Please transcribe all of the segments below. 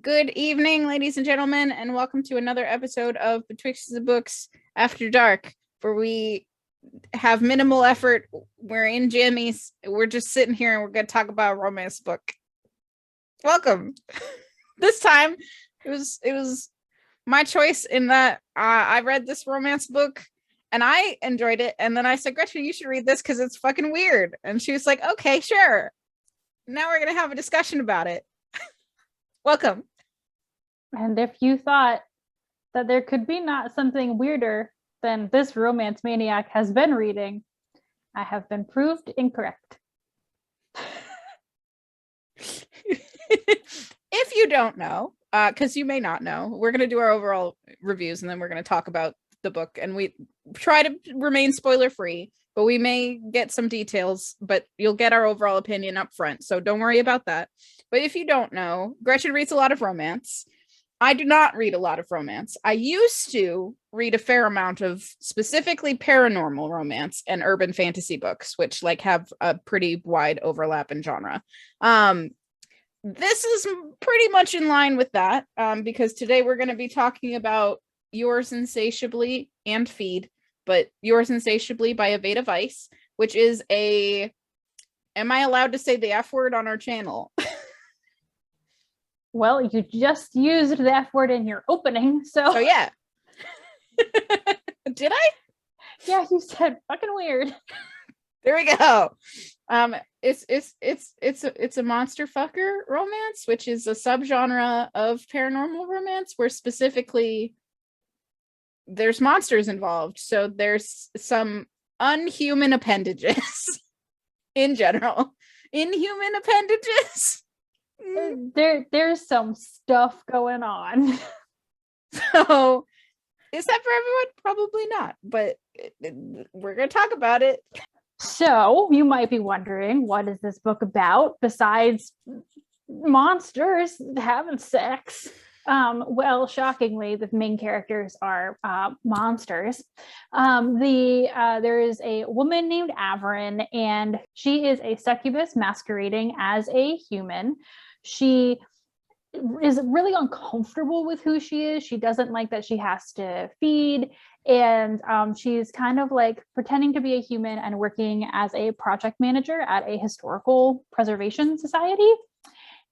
Good evening, ladies and gentlemen, and welcome to another episode of Betwixt the Books After Dark, where we have minimal effort. We're in jammies. We're just sitting here and we're going to talk about a romance book. Welcome. This time, it was my choice in that I read this romance book and I enjoyed it. And then I said, Gretchen, you should read this because it's fucking weird. And she was like, okay, sure. Now we're going to have a discussion about it. Welcome. And if you thought that there could be not something weirder than this romance maniac has been reading, I have been proved incorrect. If you don't know, because you may not know, we're going to do our overall reviews and then we're going to talk about the book. And we try to remain spoiler free, but we may get some details, but you'll get our overall opinion up front. So don't worry about that. But if you don't know, Gretchen reads a lot of romance. I do not read a lot of romance. I used to read a fair amount of specifically paranormal romance and urban fantasy books, which like have a pretty wide overlap in genre. This is pretty much in line with that, because today we're going to be talking about Yours Insatiably and Feed, but Yours Insatiably by Aveda Vice, which is a... Am I allowed to say the F word on our channel? Well, you just used the F word in your opening, so yeah. Did I? Yeah, you said fucking weird. There we go. It's a monster fucker romance, which is a subgenre of paranormal romance where specifically there's monsters involved. So there's some unhuman appendages in general. Inhuman appendages. There's some stuff going on. So is that for everyone? Probably not, but we're going to talk about it. So you might be wondering, what is this book about besides monsters having sex? Well, shockingly, the main characters are monsters. There is a woman named Averin, and she is a succubus masquerading as a human. She is really uncomfortable with who she is. She doesn't like that she has to feed, and she's kind of like pretending to be a human and working as a project manager at a historical preservation society.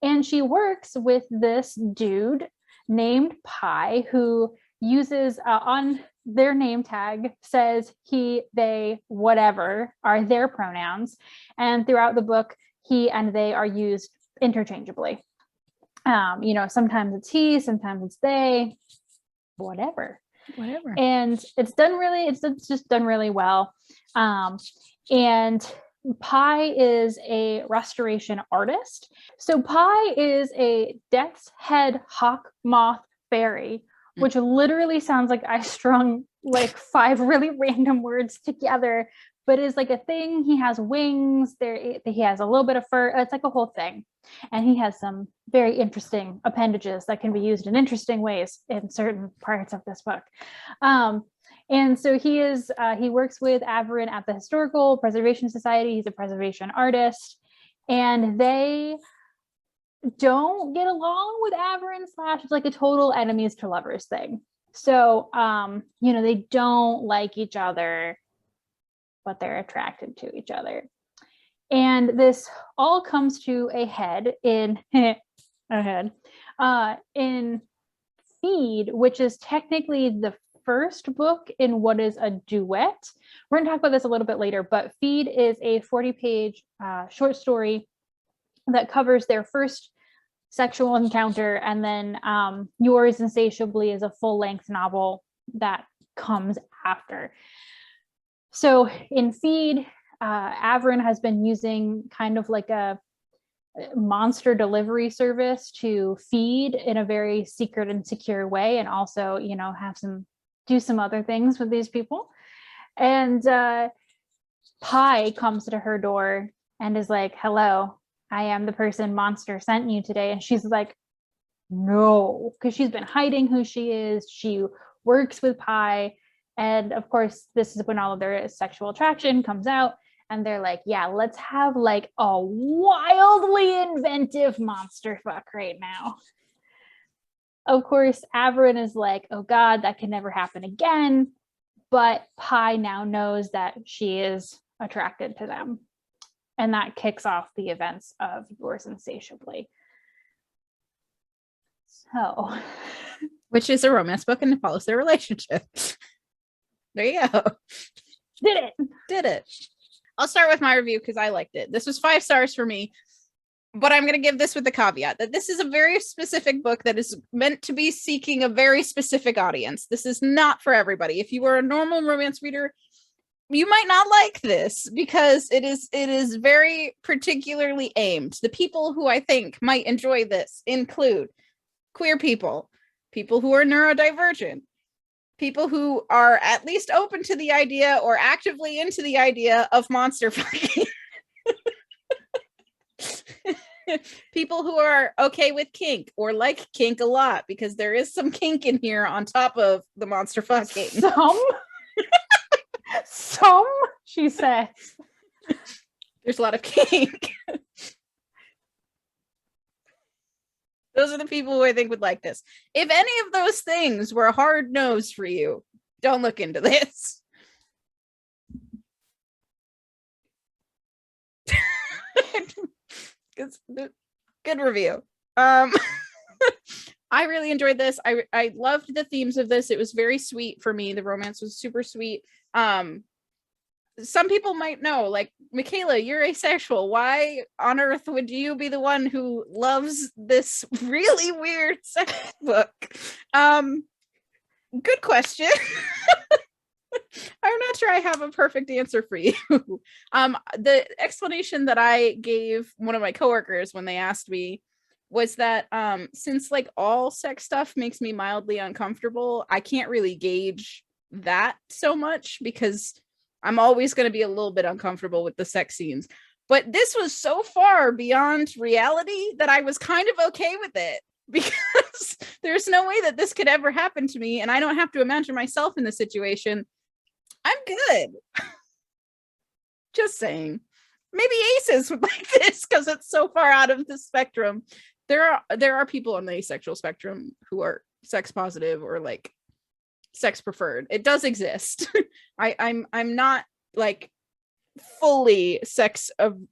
And she works with this dude named Pi, who uses on their name tag says he, they, whatever are their pronouns. And throughout the book, he and they are used interchangeably. Sometimes it's he, sometimes it's they, whatever. And it's just done really well. And Pi is a restoration artist. So Pi is a death's head hawk moth fairy, which literally sounds like I strung like 5 really random words together, but is like a thing. He has wings, he has a little bit of fur. It's like a whole thing. And he has some very interesting appendages that can be used in interesting ways in certain parts of this book. And so he works with Averin at the Historical Preservation Society. He's a preservation artist, and they don't get along with Averin / it's like a total enemies to lovers thing. So, they don't like each other, but they're attracted to each other. And this all comes to a head in in Feed, which is technically the first book in what is a duet. We're going to talk about this a little bit later, but Feed is a 40-page short story that covers their first sexual encounter, and then Yours Insatiably is a full-length novel that comes after. So in Feed, Averin has been using kind of like a monster delivery service to feed in a very secret and secure way, and also, do some other things with these people. And Pi comes to her door and is like, hello, I am the person Monster sent you today. And she's like, no, because she's been hiding who she is. She works with Pi. And of course, this is when all of their sexual attraction comes out. And they're like, yeah, let's have like a wildly inventive monster fuck right now. Of course, Averin is like, oh God, that can never happen again. But Pi now knows that she is attracted to them. And that kicks off the events of Yours Insatiably. So, which is a romance book and it follows their relationship. There you go. Did it. I'll start with my review because I liked it. This was 5 stars for me, but I'm going to give this with the caveat that this is a very specific book that is meant to be seeking a very specific audience. This is not for everybody. If you are a normal romance reader, you might not like this because it is very particularly aimed. The people who I think might enjoy this include queer people, people who are neurodivergent, people who are at least open to the idea or actively into the idea of monster fucking. People who are okay with kink or like kink a lot, because there is some kink in here on top of the monster fucking. Some, she says. There's a lot of kink. Those are the people who I think would like this. If any of those things were a hard nose for you, don't look into this. Good review. I really enjoyed this. I loved the themes of this. It was very sweet for me. The romance was super sweet. Some people might know, like, Michaela, you're asexual. Why on earth would you be the one who loves this really weird sex book? Good question. I'm not sure I have a perfect answer for you. The explanation that I gave one of my coworkers when they asked me was that since like all sex stuff makes me mildly uncomfortable, I can't really gauge that so much because I'm always going to be a little bit uncomfortable with the sex scenes. But this was so far beyond reality that I was kind of okay with it, because there's no way that this could ever happen to me, and I don't have to imagine myself in the situation. I'm good. Just saying. Maybe aces would like this because it's so far out of the spectrum. There are people on the asexual spectrum who are sex positive or like sex preferred. It does exist. I'm not like fully sex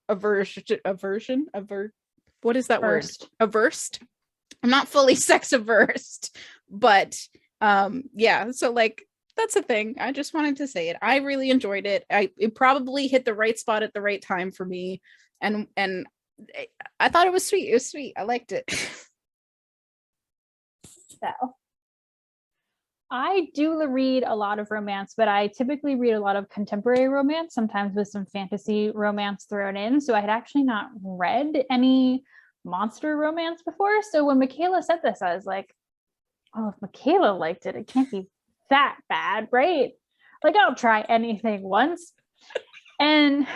aversion. What is that word? Averse. I'm not fully sex averse, but yeah, so like that's a thing. I just wanted to say it. I really enjoyed it. It probably hit the right spot at the right time for me, and I thought it was sweet. It was sweet. I liked it. So I do read a lot of romance, but I typically read a lot of contemporary romance, sometimes with some fantasy romance thrown in. So I had actually not read any monster romance before. So when Michaela said this, I was like, oh, if Michaela liked it, it can't be that bad, right? Like, I'll try anything once. And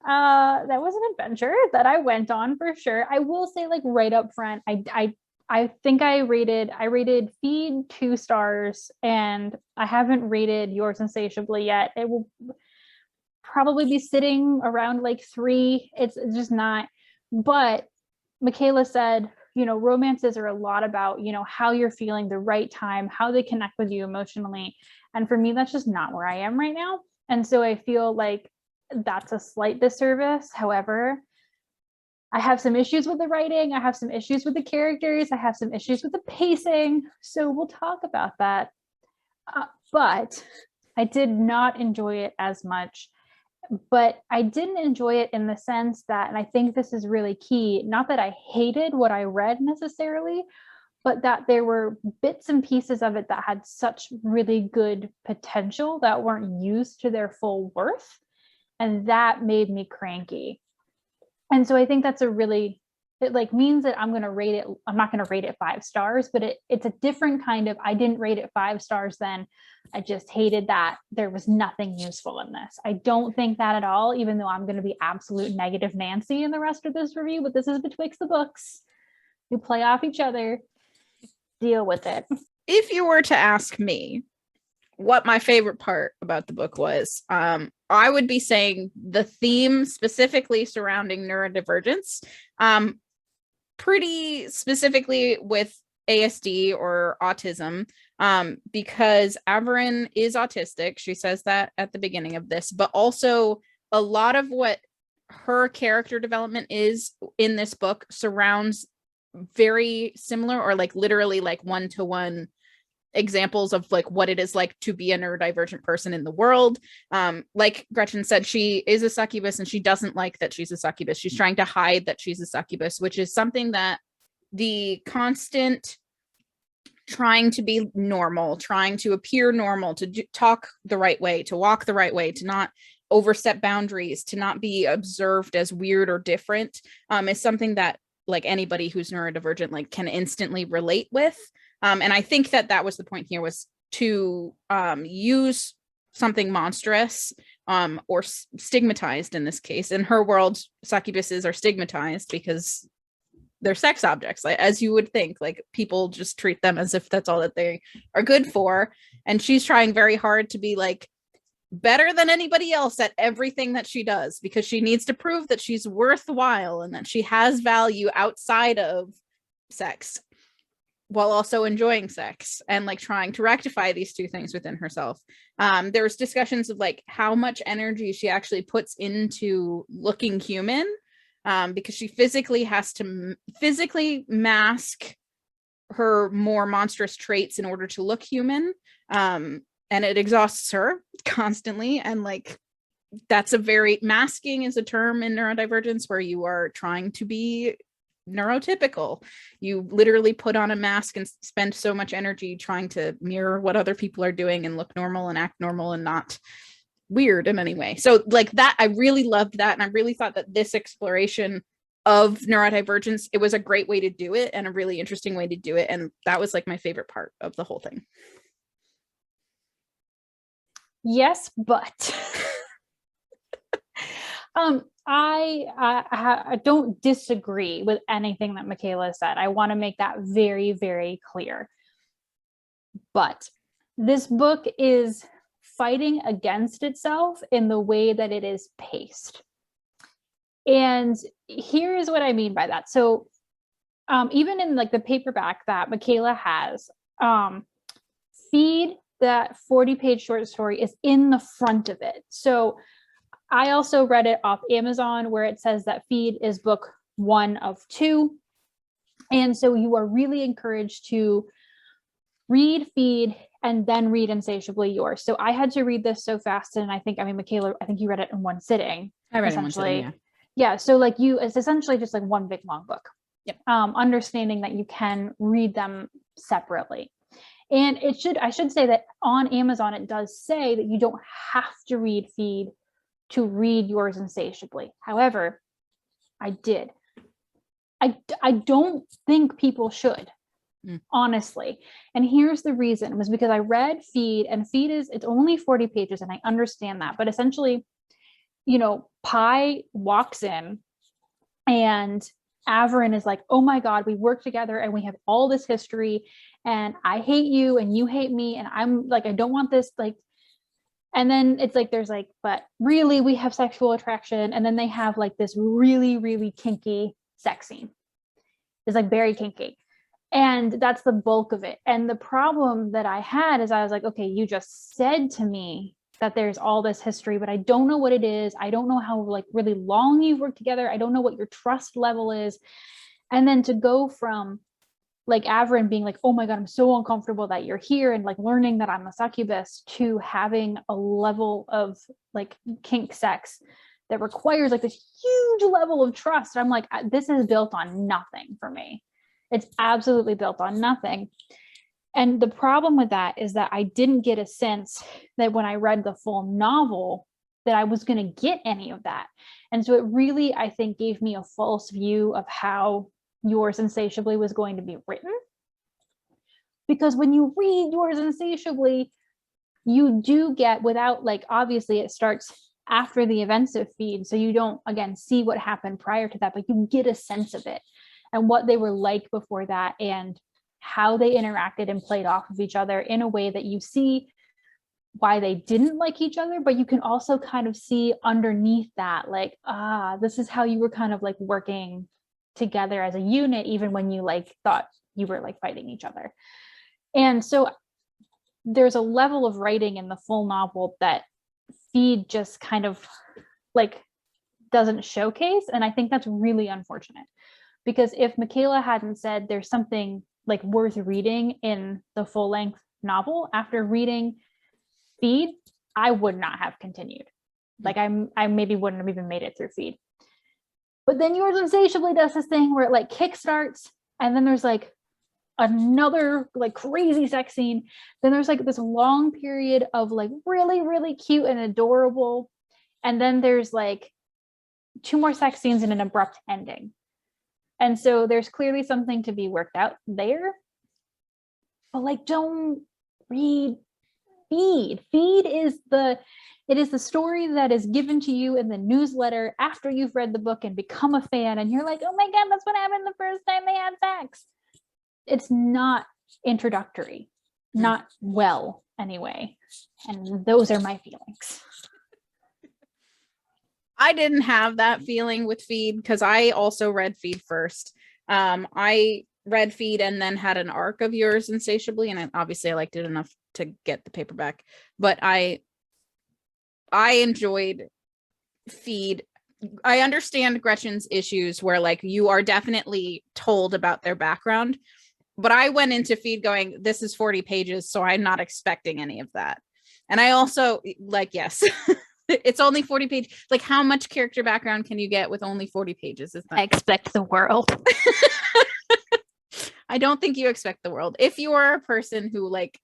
that was an adventure that I went on for sure. I will say, like, right up front, I think I rated Feed 2 stars, and I haven't rated Yours Insatiably yet. It will probably be sitting around like 3. It's just not. But Michaela said, romances are a lot about, how you're feeling the right time, how they connect with you emotionally. And for me, that's just not where I am right now. And so I feel like that's a slight disservice. However, I have some issues with the writing. I have some issues with the characters. I have some issues with the pacing. So we'll talk about that. But I did not enjoy it as much. But I didn't enjoy it in the sense that, and I think this is really key, not that I hated what I read necessarily, but that there were bits and pieces of it that had such really good potential that weren't used to their full worth. And that made me cranky. And so I think that's it like means that I'm not going to rate it 5 stars, but it's a different kind of, I didn't rate it 5 stars then. I just hated that there was nothing useful in this. I don't think that at all, even though I'm going to be absolute negative Nancy in the rest of this review, but this is Betwixt the books. We play off each other, deal with it. If you were to ask me what my favorite part about the book was, I would be saying the theme specifically surrounding neurodivergence, pretty specifically with ASD or autism, because Averin is autistic. She says that at the beginning of this, but also a lot of what her character development is in this book surrounds very similar or like literally like one-to-one examples of like what it is like to be a neurodivergent person in the world. Like Gretchen said, she is a succubus and she doesn't like that she's a succubus. She's trying to hide that she's a succubus, which is something that the constant trying to be normal, trying to appear normal, to talk the right way, to walk the right way, to not overstep boundaries, to not be observed as weird or different, is something that like anybody who's neurodivergent like can instantly relate with. And I think that that was the point here, was to use something monstrous or stigmatized in this case. In her world, succubuses are stigmatized because they're sex objects, like, as you would think, like people just treat them as if that's all that they are good for. And she's trying very hard to be like better than anybody else at everything that she does, because she needs to prove that she's worthwhile and that she has value outside of sex, while also enjoying sex and like trying to rectify these two things within herself. There's discussions of like how much energy she actually puts into looking human, because she physically has to physically mask her more monstrous traits in order to look human. And it exhausts her constantly. And like, that's a very, masking is a term in neurodivergence where you are trying to be neurotypical. You literally put on a mask and spend so much energy trying to mirror what other people are doing and look normal and act normal and not weird in any way. So like that, I really loved that. And I really thought that this exploration of neurodivergence, it was a great way to do it and a really interesting way to do it. And that was like my favorite part of the whole thing. Yes, but I don't disagree with anything that Michaela said. I want to make that very, very clear. But this book is fighting against itself in the way that it is paced. And here is what I mean by that. So even in like the paperback that Michaela has, Feed, that 40-page short story, is in the front of it. So I also read it off Amazon, where it says that Feed is book 1 of 2. And so you are really encouraged to read Feed and then read Insatiably Yours. So I had to read this so fast. And Michaela, I think you read it in one sitting. I read it in one sitting, yeah. Yeah. So like it's essentially just like one big long book. Yep. Understanding that you can read them separately. And I should say that on Amazon, it does say that you don't have to read Feed to read Yours Insatiably. However, I did. I don't think people should, honestly. And here's the reason. It was because I read Feed, and Feed it's only 40 pages, and I understand that. But essentially, Pi walks in and Averin is like, oh my God, we work together and we have all this history, and I hate you and you hate me. And I'm like, I don't want this. Like, and then it's like, there's like, but really we have sexual attraction. And then they have like this really, really kinky sex scene. It's like very kinky. And that's the bulk of it. And the problem that I had is I was like, okay, you just said to me that there's all this history, but I don't know what it is. I don't know how like really long you've worked together. I don't know what your trust level is. And then to go from like Averin being like, oh my God, I'm so uncomfortable that you're here, and like learning that I'm a succubus, to having a level of like kink sex that requires like this huge level of trust. And I'm like, this is built on nothing for me. It's absolutely built on nothing. And the problem with that is that I didn't get a sense that when I read the full novel that I was going to get any of that. And so it really, I think, gave me a false view of how Yours Insatiably was going to be written. Because when you read Yours Insatiably, you do get, without like, obviously it starts after the events of Feed, so you don't, again, see what happened prior to that, but you get a sense of it and what they were like before that, and how they interacted and played off of each other in a way that you see why they didn't like each other, but you can also kind of see underneath that, like, this is how you were kind of like working together as a unit, even when you like thought you were like fighting each other. And so there's a level of writing in the full novel that Feed just kind of like doesn't showcase. And I think that's really unfortunate, because if Michaela hadn't said there's something like worth reading in the full length novel, after reading Feed, I would not have continued. Like I maybe wouldn't have even made it through Feed. But then Yours Insatiably does this thing where it like kickstarts, and then there's like another like crazy sex scene. Then there's like this long period of like really, really cute and adorable. And then there's like 2 more sex scenes and an abrupt ending. And so there's clearly something to be worked out there. But like, don't read Feed. Feed is the story that is given to you in the newsletter after you've read the book and become a fan, and you're like, oh my God, that's what happened the first time they had sex. It's not introductory, not well anyway. And those are my feelings. I didn't have that feeling with Feed because I also read Feed first. I read Feed and then had an arc of Yours Insatiably, and obviously I liked it enough to get the paperback. But I enjoyed Feed. I understand Gretchen's issues where like you are definitely told about their background, but I went into Feed going, this is 40 pages, so I'm not expecting any of that. And I also like, yes, it's only 40 pages. Like, how much character background can you get with only 40 pages? I expect the world. I don't think you expect the world. If you are a person who like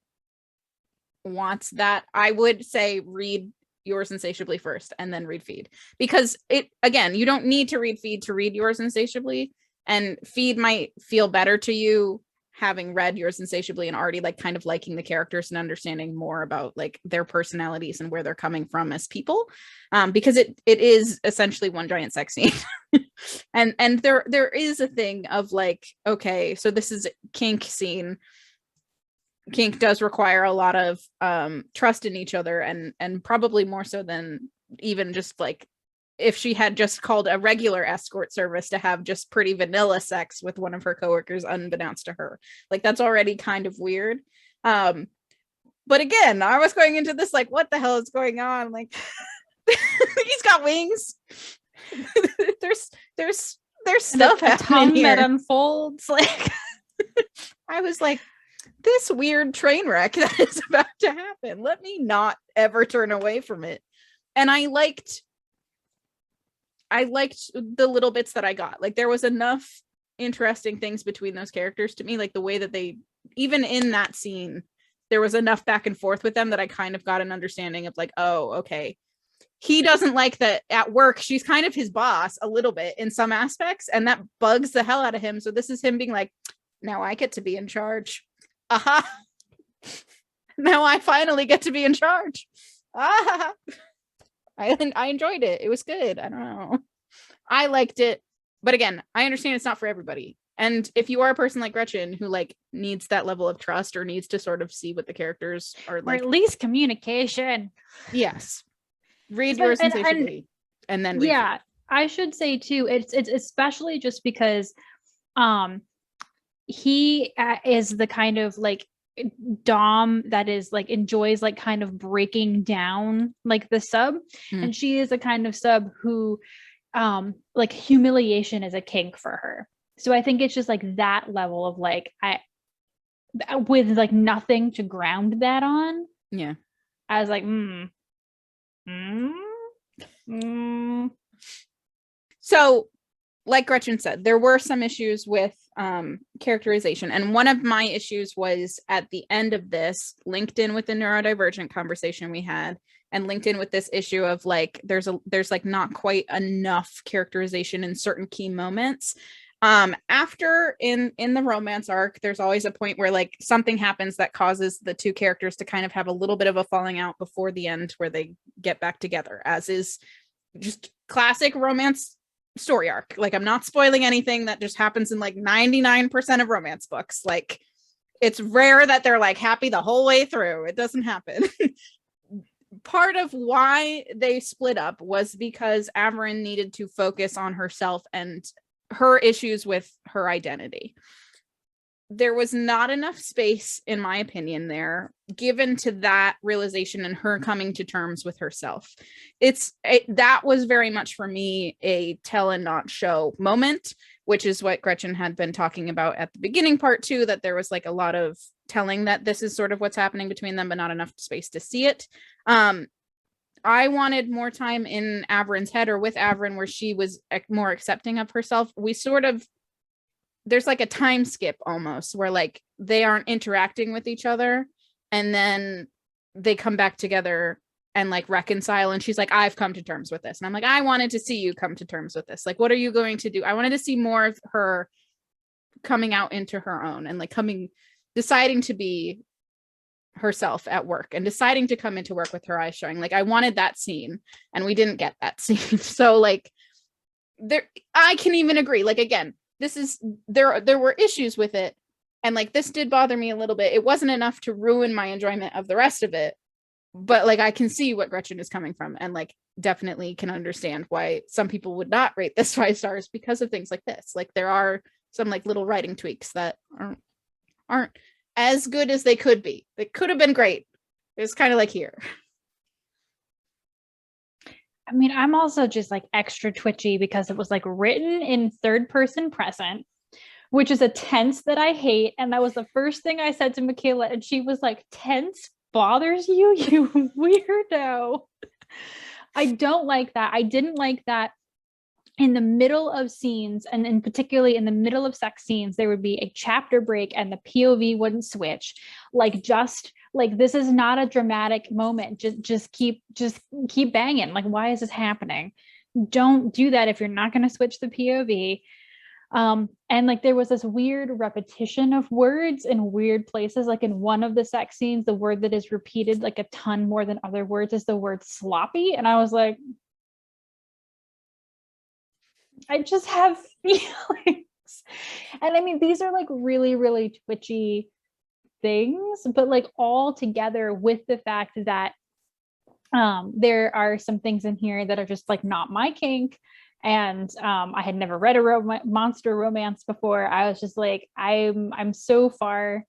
wants that, I would say read Yours Insatiably first and then read Feed, because it, again, you don't need to read Feed to read Yours Insatiably, and Feed might feel better to you having read Yours Insatiably and already like kind of liking the characters and understanding more about like their personalities and where they're coming from as people, because it is essentially one giant sex scene. and there is a thing of like, okay, so this is a kink scene. Kink does require a lot of trust in each other, and probably more so than even just like if she had just called a regular escort service to have just pretty vanilla sex with one of her coworkers unbeknownst to her. Like, that's already kind of weird. But again, I was going into this like, what the hell is going on? Like, he's got wings. there's stuff happening here that unfolds. Like, I was like, this weird train wreck that is about to happen. Let me not ever turn away from it. And I liked the little bits that I got. Like, there was enough interesting things between those characters to me, like the way that they, even in that scene, there was enough back and forth with them that I kind of got an understanding of like, oh, okay, he doesn't like that at work she's kind of his boss a little bit in some aspects, and that bugs the hell out of him. So this is him being like, now I get to be in charge. Aha. Now I finally get to be in charge. Ah. I enjoyed it. It was good. I don't know. I liked it. But again, I understand it's not for everybody. And if you are a person like Gretchen who like needs that level of trust or needs to sort of see what the characters are like, or at least communication. Yes. Read Yours Insatiably and then read. Yeah, I should say too, it's especially just because he is the kind of like dom that is like enjoys like kind of breaking down like the sub, and she is a kind of sub who like humiliation is a kink for her. So I think it's just like that level of like, I with like nothing to ground that on. Yeah, I was like So like Gretchen said, there were some issues with characterization. And one of my issues was at the end of this, linked in with the neurodivergent conversation we had, and linked in with this issue of like, there's like not quite enough characterization in certain key moments. After in the romance arc, there's always a point where like something happens that causes the two characters to kind of have a little bit of a falling out before the end where they get back together, as is just classic romance story arc. Like, I'm not spoiling anything. That just happens in like 99% of romance books. Like, it's rare that they're like happy the whole way through. It doesn't happen. Part of why they split up was because Averin needed to focus on herself and her issues with her identity. there was not enough space, in my opinion, there given to that realization and her coming to terms with herself. That was very much for me a tell and not show moment, which is what Gretchen had been talking about at the beginning part 2, that there was like a lot of telling that this is sort of what's happening between them, but not enough space to see it. I wanted more time in Avrin's head, or with Avrin, where she was more accepting of herself. There's like a time skip almost, where like they aren't interacting with each other, and then they come back together and like reconcile, and she's like, I've come to terms with this. And I'm like, I wanted to see you come to terms with this. Like, what are you going to do? I wanted to see more of her coming out into her own, and like deciding to be herself at work, and deciding to come into work with her eyes showing. Like, I wanted that scene, and we didn't get that scene. So like I can even agree, like, again, there were issues with it, and like this did bother me a little bit. It wasn't enough to ruin my enjoyment of the rest of it, but like I can see what Gretchen is coming from, and like definitely can understand why some people would not rate this 5 stars because of things like this. Like, there are some like little writing tweaks that aren't as good as they could be. They could have been great. It's kind of like here. I mean, I'm also just like extra twitchy because it was like written in 3rd person present, which is a tense that I hate. And that was the first thing I said to Michaela. And she was like, tense bothers you, you weirdo. I don't like that. I didn't like that in the middle of scenes, and in particularly in the middle of sex scenes, there would be a chapter break and the POV wouldn't switch. Like, just like, this is not a dramatic moment. Just keep banging. Like, why is this happening? Don't do that if you're not going to switch the POV. And like, there was this weird repetition of words in weird places. Like, in one of the sex scenes, the word that is repeated like a ton more than other words is the word sloppy. And I was like, I just have feelings. And I mean, these are like really, really twitchy things, but like all together with the fact that there are some things in here that are just like not my kink. And I had never read a monster romance before. I was just like, I'm so far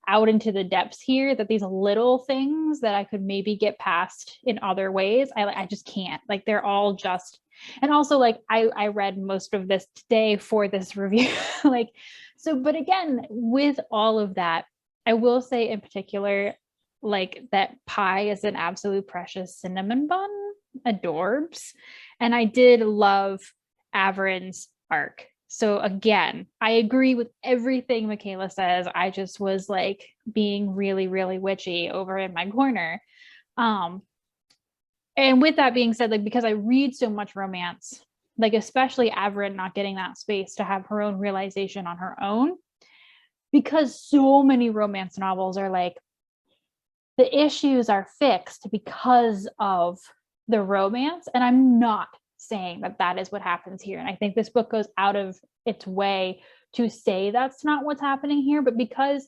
out into the depths here that these little things that I could maybe get past in other ways, I just can't. Like, they're all just. And also, like, I read most of this today for this review. Like, so, but again, with all of that, I will say in particular, like, that pie is an absolute precious cinnamon bun, adorbs. And I did love Avrin's arc. So again, I agree with everything Michaela says. I just was like being really, really witchy over in my corner. And with that being said, like, because I read so much romance, like especially Avrin not getting that space to have her own realization on her own, because so many romance novels are like, the issues are fixed because of the romance. And I'm not saying that that is what happens here. And I think this book goes out of its way to say that's not what's happening here, but because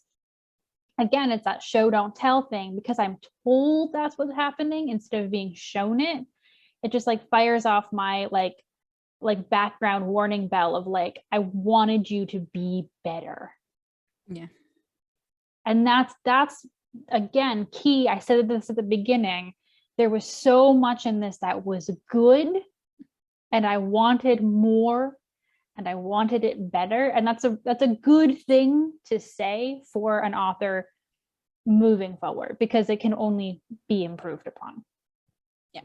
again, it's that show don't tell thing, because I'm told that's what's happening instead of being shown it. It just like fires off my like background warning bell of like, I wanted you to be better. Yeah. And that's again key. I said this at the beginning. There was so much in this that was good, and I wanted more, and I wanted it better. And that's a good thing to say for an author moving forward, because it can only be improved upon. Yeah.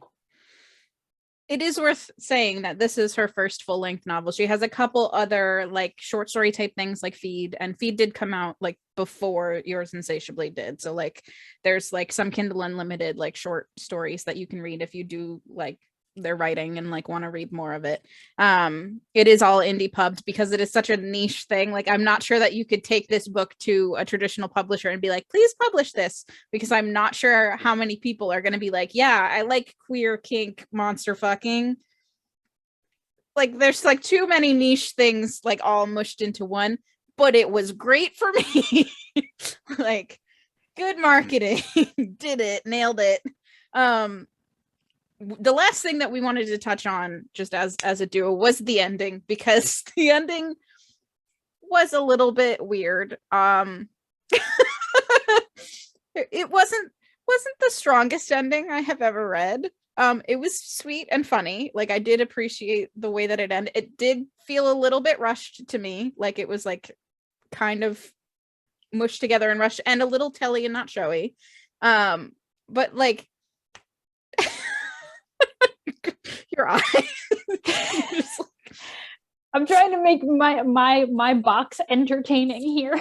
It is worth saying that this is her first full-length novel. She has a couple other like short story type things like Feed, and Feed did come out like before Yours Insatiably did. So like there's like some Kindle Unlimited like short stories that you can read if you do like their writing and like want to read more of it. It is all indie pubbed because it is such a niche thing. Like, I'm not sure that you could take this book to a traditional publisher and be like, please publish this, because I'm not sure how many people are going to be like, yeah, I like queer kink monster fucking. Like, there's like too many niche things like all mushed into one, but it was great for me. Like, good marketing. Did it, nailed it. The last thing that we wanted to touch on just as a duo was the ending, because the ending was a little bit weird. It wasn't the strongest ending I have ever read. It was sweet and funny. Like, I did appreciate the way that it ended. It did feel a little bit rushed to me. Like, it was like kind of mushed together and rushed and a little telly and not showy. But like your eye. I'm trying to make my box entertaining here.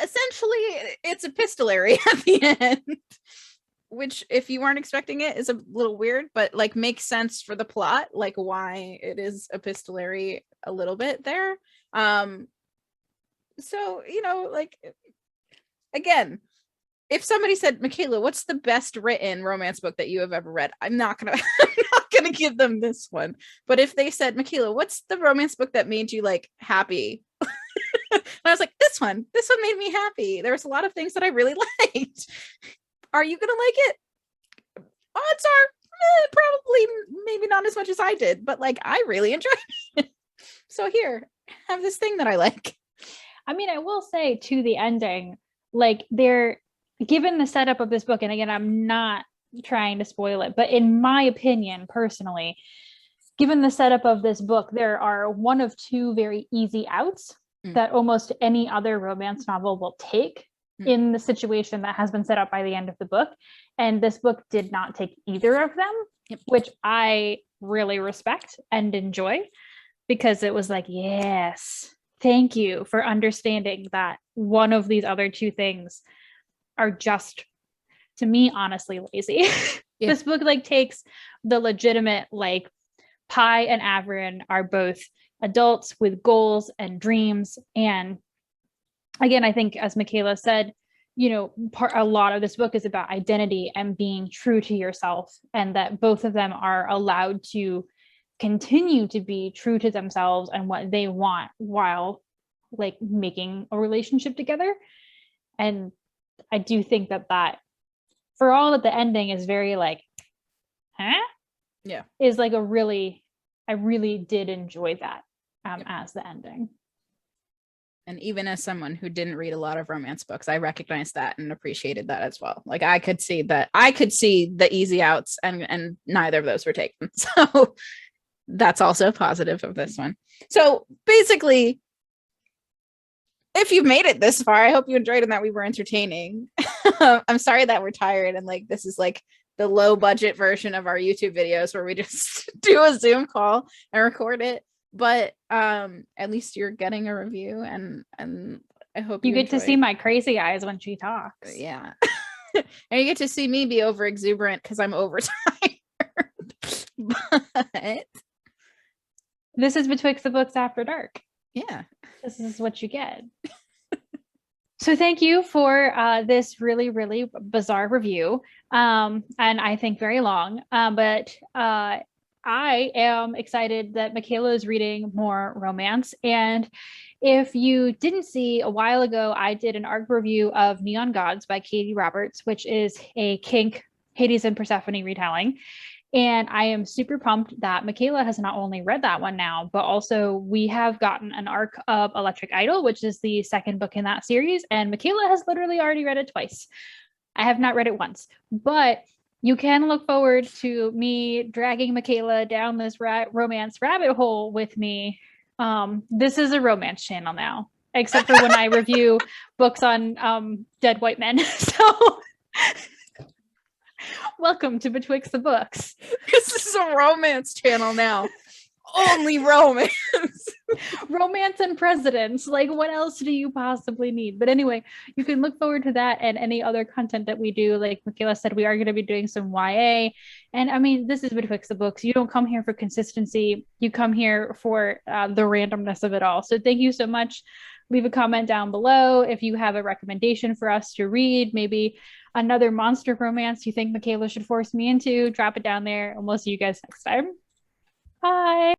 Essentially, it's epistolary at the end, which, if you weren't expecting it, is a little weird, but like makes sense for the plot, like why it is epistolary a little bit there. So, you know, like, again, if somebody said, Michaela, what's the best written romance book that you have ever read? I'm not gonna give them this one. But if they said, Michaela, what's the romance book that made you like happy? And I was like, this one made me happy. There was a lot of things that I really liked. Are you gonna like it? Odds are probably maybe not as much as I did, but like, I really enjoyed it. So here, have this thing that I like. I mean, I will say, to the ending, like, they're given the setup of this book, and again, I'm not trying to spoil it, but in my opinion, personally, given the setup of this book, there are one of two very easy outs that almost any other romance novel will take in the situation that has been set up by the end of the book. And this book did not take either of them, which I really respect and enjoy, because it was like, yes, thank you for understanding that one of these other two things are just, to me, honestly, lazy. This book like takes the legitimate, like, Pi and Averin are both adults with goals and dreams. And again, I think, as Michaela said, you know, a lot of this book is about identity and being true to yourself, and that both of them are allowed to continue to be true to themselves and what they want while like making a relationship together. And I do think that for all that the ending is very like, is like I really did enjoy that as the ending. And even as someone who didn't read a lot of romance books, I recognized that and appreciated that as well. Like, I could see the easy outs, and neither of those were taken. So that's also positive of this one. So basically, if you've made it this far, I hope you enjoyed and that we were entertaining. I'm sorry that we're tired, and like, this is like the low budget version of our YouTube videos where we just do a Zoom call and record it. But at least you're getting a review, and I hope you get to see my crazy eyes when she talks. Yeah. And you get to see me be over exuberant because I'm overtired. But this is Betwixt the Books After Dark. Yeah. This is what you get. So thank you for this really, really bizarre review. And I think very long, but I am excited that Michaela is reading more romance. And if you didn't see, a while ago, I did an ARC review of Neon Gods by Katie Roberts, which is a kink Hades and Persephone retelling. And I am super pumped that Michaela has not only read that one now, but also we have gotten an ARC of Electric Idol, which is the second book in that series. And Michaela has literally already read it twice. I have not read it once, but you can look forward to me dragging Michaela down this romance rabbit hole with me. This is a romance channel now, except for when I review books on dead white men. So welcome to Betwixt the Books. This is a romance channel now. Only romance. Romance and presidents. Like, what else do you possibly need? But anyway, you can look forward to that and any other content that we do. Like Michaela said, we are going to be doing some YA. And I mean, this is Betwixt the Books. You don't come here for consistency. You come here for the randomness of it all. So thank you so much. Leave a comment down below if you have a recommendation for us to read, maybe another monster romance you think Michaela should force me into. Drop it down there, and we'll see you guys next time. Bye.